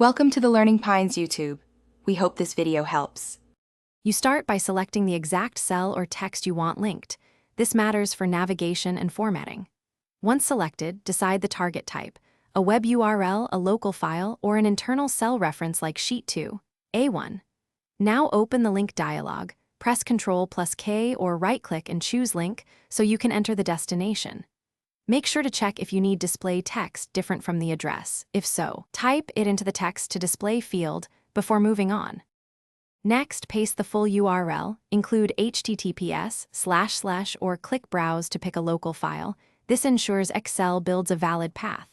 Welcome to the Learning Pines YouTube. We hope this video helps. You start by selecting the exact cell or text you want linked. This matters for navigation and formatting. Once selected, decide the target type, a web URL, a local file, or an internal cell reference like Sheet 2, A1. Now open the link dialog, press Ctrl+K or right-click and choose Link so you can enter the destination. Make sure to check if you need display text different from the address. If so, type it into the text to display field before moving on. Next, paste the full URL, include https:// or click Browse to pick a local file. This ensures Excel builds a valid path.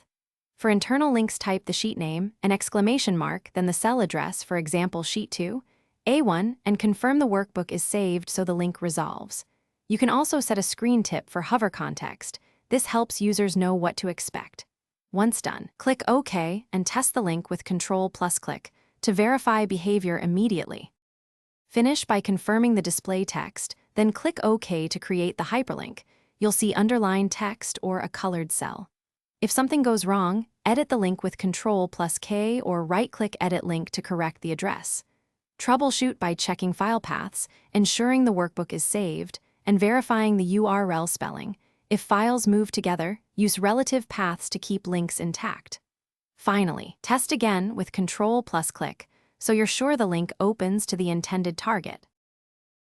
For internal links, type the sheet name, an exclamation mark, then the cell address, for example Sheet 2, A1, and confirm the workbook is saved so the link resolves. You can also set a screen tip for hover context. This helps users know what to expect. Once done, click OK and test the link with Ctrl+Click to verify behavior immediately. Finish by confirming the display text, then click OK to create the hyperlink. You'll see underlined text or a colored cell. If something goes wrong, edit the link with Ctrl+K or right-click Edit Link to correct the address. Troubleshoot by checking file paths, ensuring the workbook is saved, and verifying the URL spelling. If files move together, use relative paths to keep links intact. Finally, test again with Ctrl+Click so you're sure the link opens to the intended target.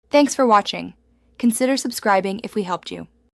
Thanks for watching. Consider subscribing if we helped you.